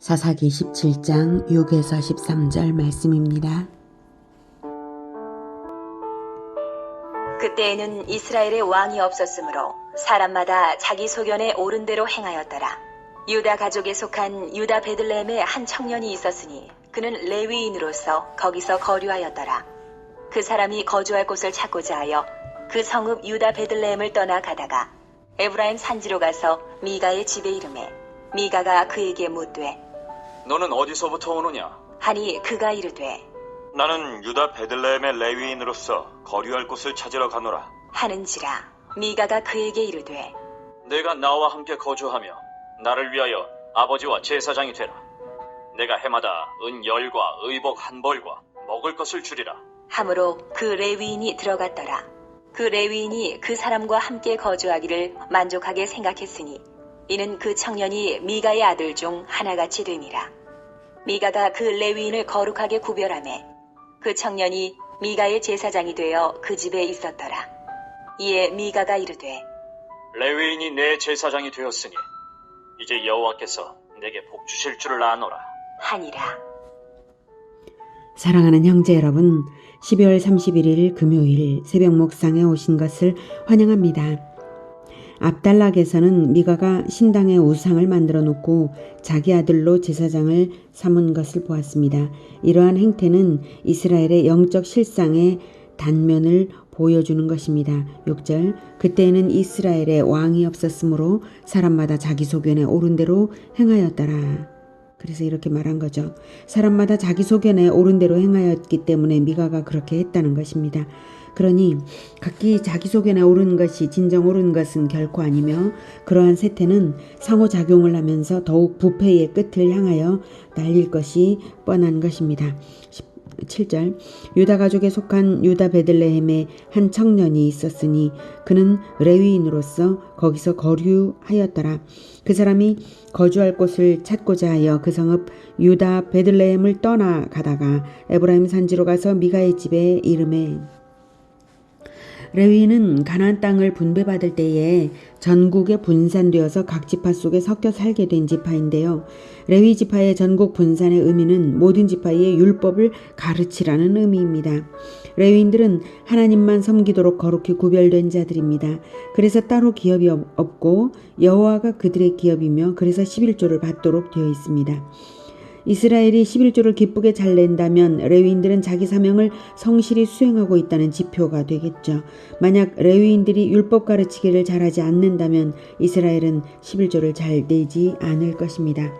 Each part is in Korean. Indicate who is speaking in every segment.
Speaker 1: 사사기 17장 6에서 13절 말씀입니다.
Speaker 2: 그때에는 이스라엘의 왕이 없었으므로 사람마다 자기 소견에 옳은 대로 행하였더라. 유다 가족에 속한 유다 베들레헴에 한 청년이 있었으니 그는 레위인으로서 거기서 거류하였더라. 그 사람이 거주할 곳을 찾고자 하여 그 성읍 유다 베들레헴을 떠나 가다가 에브라임 산지로 가서 미가의 집에 이르매 미가가 그에게 묻되
Speaker 3: 너는 어디서부터 오느냐?
Speaker 2: 하니 그가 이르되
Speaker 3: 나는 유다 베들레헴의 레위인으로서 거류할 곳을 찾으러 가노라.
Speaker 2: 하는지라. 미가가 그에게 이르되
Speaker 3: 내가 나와 함께 거주하며 나를 위하여 아버지와 제사장이 되라. 내가 해마다 은 10과 의복 1벌과 먹을 것을 주리라.
Speaker 2: 함으로 그 레위인이 들어갔더라. 그 레위인이 그 사람과 함께 거주하기를 만족하게 생각했으니 이는 그 청년이 미가의 아들 중 하나같이 됨이라. 미가가 그 레위인을 거룩하게 구별하매 그 청년이 미가의 제사장이 되어 그 집에 있었더라. 이에 미가가 이르되
Speaker 3: 레위인이 내 제사장이 되었으니 이제 여호와께서 내게 복 주실 줄을 아노라
Speaker 2: 하니라.
Speaker 1: 사랑하는 형제 여러분, 12월 31일 금요일 새벽 목상에 오신 것을 환영합니다. 압달락에서는 미가가 신당에 우상을 만들어 놓고 자기 아들로 제사장을 삼은 것을 보았습니다. 이러한 행태는 이스라엘의 영적 실상의 단면을 보여주는 것입니다. 6절, 그때에는 이스라엘에 왕이 없었으므로 사람마다 자기 소견에 옳은 대로 행하였더라. 그래서 이렇게 말한 거죠. 사람마다 자기 소견에 옳은 대로 행하였기 때문에 미가가 그렇게 했다는 것입니다. 그러니 각기 자기 소견에 옳은 것이 진정 옳은 것은 결코 아니며 그러한 세태는 상호작용을 하면서 더욱 부패의 끝을 향하여 날릴 것이 뻔한 것입니다. 7절, 유다 가족에 속한 유다 베들레헴에 한 청년이 있었으니 그는 레위인으로서 거기서 거류하였더라. 그 사람이 거주할 곳을 찾고자 하여 그 성읍 유다 베들레헴을 떠나 가다가 에브라임 산지로 가서 미가의 집에 이르매 레위인은 가나안 땅을 분배받을 때에 전국에 분산되어서 각 지파 속에 섞여 살게 된 지파인데요. 레위 지파의 전국 분산의 의미는 모든 지파의 율법을 가르치라는 의미입니다. 레위인들은 하나님만 섬기도록 거룩히 구별된 자들입니다. 그래서 따로 기업이 없고 여호와가 그들의 기업이며 그래서 11조를 받도록 되어 있습니다. 이스라엘이 11조를 기쁘게 잘 낸다면 레위인들은 자기 사명을 성실히 수행하고 있다는 지표가 되겠죠. 만약 레위인들이 율법 가르치기를 잘하지 않는다면 이스라엘은 11조를 잘 내지 않을 것입니다.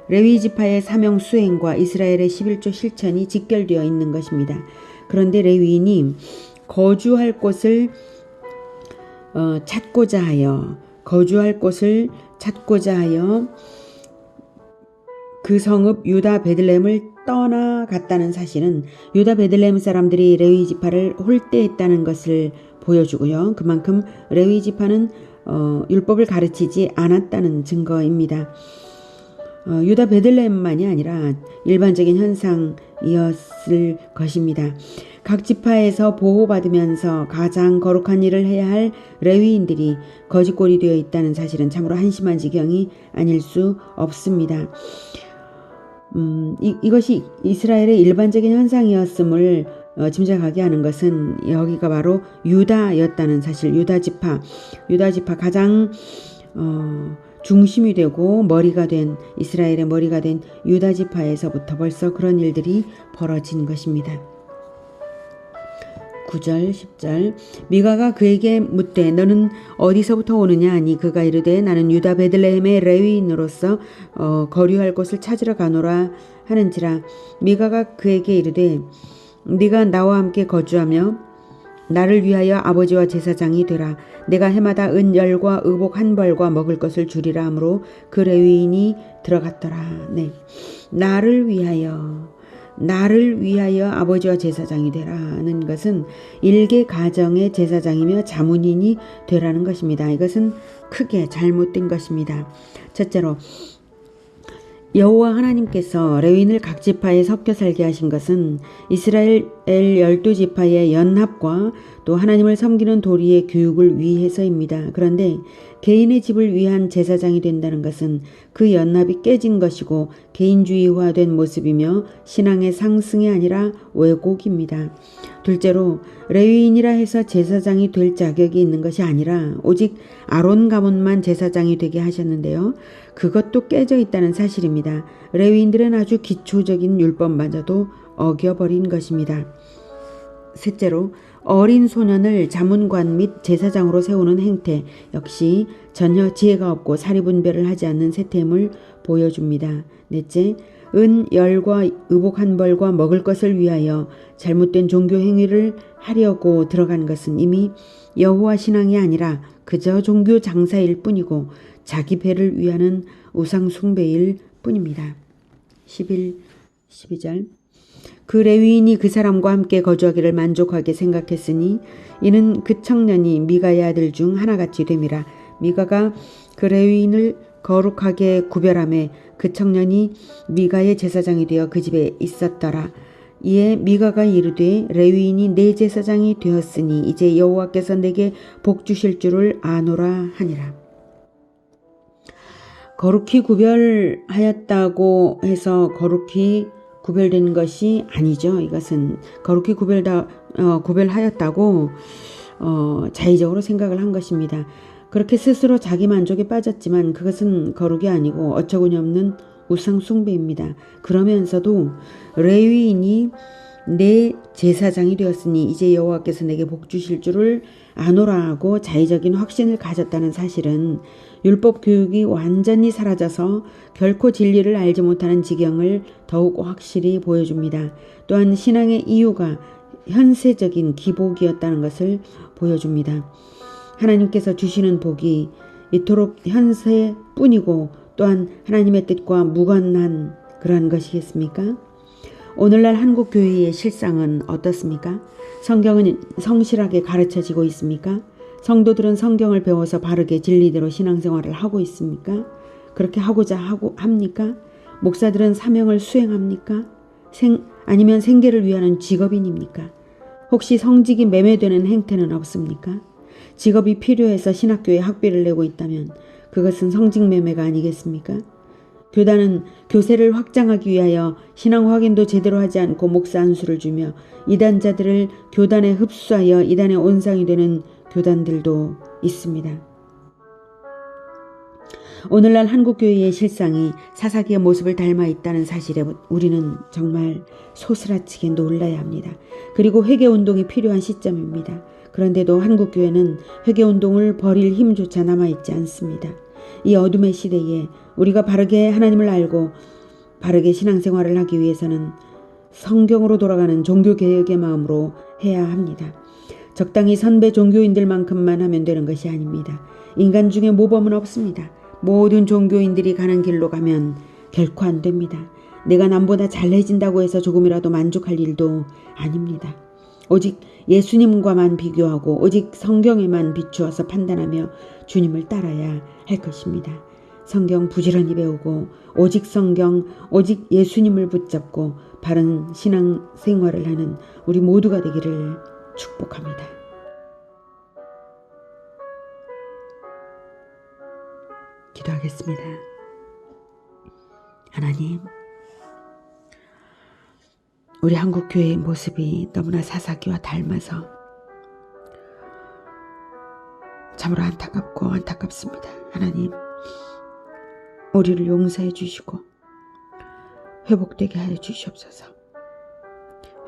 Speaker 1: 레위 지파의 사명 수행과 이스라엘의 11조 실천이 직결되어 있는 것입니다. 그런데 레위인이 거주할 곳을 찾고자 하여 그 성읍 유다 베들레헴을 떠나갔다는 사실은 유다 베들레헴 사람들이 레위 지파를 홀대했다는 것을 보여주고요. 그만큼 레위 지파는 율법을 가르치지 않았다는 증거입니다. 유다 베들레헴만이 아니라 일반적인 현상이었을 것입니다. 각 지파에서 보호받으면서 가장 거룩한 일을 해야 할 레위인들이 거짓골이 되어 있다는 사실은 참으로 한심한 지경이 아닐 수 없습니다. 이것이 이스라엘의 일반적인 현상이었음을 짐작하게 하는 것은 여기가 바로 유다였다는 사실, 유다 지파 가장 중심이 되고 이스라엘의 머리가 된 유다 지파에서부터 벌써 그런 일들이 벌어진 것입니다. 9절 10절, 미가가 그에게 묻되 너는 어디서부터 오느냐 하니 그가 이르되 나는 유다 베들레헴의 레위인으로서 거류할 곳을 찾으러 가노라 하는지라. 미가가 그에게 이르되 네가 나와 함께 거주하며 나를 위하여 아버지와 제사장이 되라. 내가 해마다 은 10과 의복 1벌과 먹을 것을 주리라 하므로 그 레위인이 들어갔더라. 네, 나를 위하여 아버지와 제사장이 되라는 것은 일개 가정의 제사장이며 자문인이 되라는 것입니다. 이것은 크게 잘못된 것입니다. 첫째로 여호와 하나님께서 레위인을 각 지파에 섞여 살게 하신 것은 이스라엘 12지파의 연합과 또 하나님을 섬기는 도리의 교육을 위해서입니다. 그런데 개인의 집을 위한 제사장이 된다는 것은 그 연합이 깨진 것이고 개인주의화된 모습이며 신앙의 상승이 아니라 왜곡입니다. 둘째로 레위인이라 해서 제사장이 될 자격이 있는 것이 아니라 오직 아론 가문만 제사장이 되게 하셨는데요. 그것도 깨져 있다는 사실입니다. 레위인들은 아주 기초적인 율법마저도 어겨버린 것입니다. 셋째로 어린 소년을 자문관 및 제사장으로 세우는 행태 역시 전혀 지혜가 없고 사리분별을 하지 않는 세태임을 보여줍니다. 넷째, 은, 열과 의복 한 벌과 먹을 것을 위하여 잘못된 종교 행위를 하려고 들어간 것은 이미 여호와 신앙이 아니라 그저 종교 장사일 뿐이고 자기 배를 위하는 우상 숭배일 뿐입니다. 12절 그 레위인이 그 사람과 함께 거주하기를 만족하게 생각했으니 이는 그 청년이 미가의 아들 중 하나같이 됨이라. 미가가 그 레위인을 거룩하게 구별하며 그 청년이 미가의 제사장이 되어 그 집에 있었더라. 이에 미가가 이르되 레위인이 내 제사장이 되었으니 이제 여호와께서 내게 복 주실 줄을 아노라 하니라. 거룩히 구별하였다고 해서 거룩히 구별된 것이 아니죠. 이것은 거룩히 구별하였다고 자의적으로 생각을 한 것입니다. 그렇게 스스로 자기 만족에 빠졌지만 그것은 거룩이 아니고 어처구니없는 우상 숭배입니다. 그러면서도 레위인이 내 제사장이 되었으니 이제 여호와께서 내게 복 주실 줄을 아노라 하고 자의적인 확신을 가졌다는 사실은 율법 교육이 완전히 사라져서 결코 진리를 알지 못하는 지경을 더욱 확실히 보여줍니다. 또한 신앙의 이유가 현세적인 기복이었다는 것을 보여줍니다. 하나님께서 주시는 복이 이토록 현세뿐이고 또한 하나님의 뜻과 무관한 그러한 것이겠습니까? 오늘날 한국 교회의 실상은 어떻습니까? 성경은 성실하게 가르쳐지고 있습니까? 성도들은 성경을 배워서 바르게 진리대로 신앙생활을 하고 있습니까? 그렇게 하고자 합니까? 목사들은 사명을 수행합니까? 아니면 생계를 위하는 직업인입니까? 혹시 성직이 매매되는 행태는 없습니까? 직업이 필요해서 신학교에 학비를 내고 있다면 그것은 성직 매매가 아니겠습니까? 교단은 교세를 확장하기 위하여 신앙 확인도 제대로 하지 않고 목사 안수를 주며 이단자들을 교단에 흡수하여 이단의 온상이 되는 교단들도 있습니다. 오늘날 한국교회의 실상이 사사기의 모습을 닮아 있다는 사실에 우리는 정말 소스라치게 놀라야 합니다. 그리고 회개운동이 필요한 시점입니다. 그런데도 한국교회는 회개운동을 벌일 힘조차 남아있지 않습니다. 이 어둠의 시대에 우리가 바르게 하나님을 알고 바르게 신앙생활을 하기 위해서는 성경으로 돌아가는 종교개혁의 마음으로 해야 합니다. 적당히 선배 종교인들만큼만 하면 되는 것이 아닙니다. 인간 중에 모범은 없습니다. 모든 종교인들이 가는 길로 가면 결코 안 됩니다. 내가 남보다 잘해진다고 해서 조금이라도 만족할 일도 아닙니다. 오직 예수님과만 비교하고 오직 성경에만 비추어서 판단하며 주님을 따라야 할 것입니다. 성경 부지런히 배우고 오직 성경, 오직 예수님을 붙잡고 바른 신앙 생활을 하는 우리 모두가 되기를 축복합니다. 기도하겠습니다. 하나님, 우리 한국교회의 모습이 너무나 사사기와 닮아서 참으로 안타깝고 안타깝습니다. 하나님, 우리를 용서해 주시고 회복되게 하여 주시옵소서.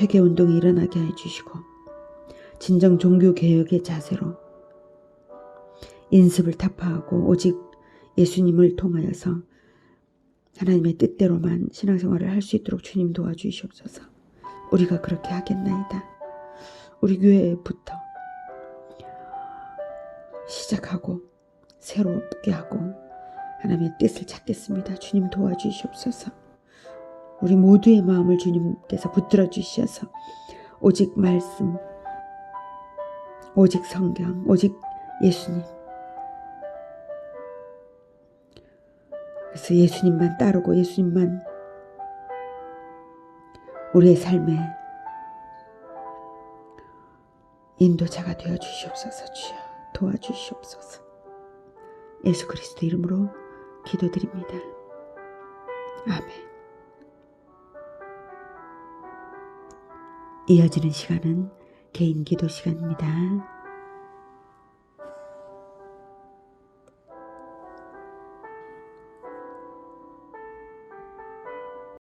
Speaker 1: 회개운동이 일어나게 해 주시고 진정 종교개혁의 자세로 인습을 타파하고 오직 예수님을 통하여서 하나님의 뜻대로만 신앙생활을 할 수 있도록 주님 도와주시옵소서. 우리가 그렇게 하겠나이다. 우리 교회부터 시작하고 새롭게 하고 하나님의 뜻을 찾겠습니다. 주님 도와주시옵소서. 우리 모두의 마음을 주님께서 붙들어 주셔서 오직 말씀, 오직 성경, 오직 예수님, 그래서 예수님만 따르고 예수님만 우리의 삶의 인도자가 되어 주시옵소서. 주여 도와주시옵소서. 예수 그리스도 이름으로 기도드립니다. 아멘. 이어지는 시간은 개인 기도 시간입니다.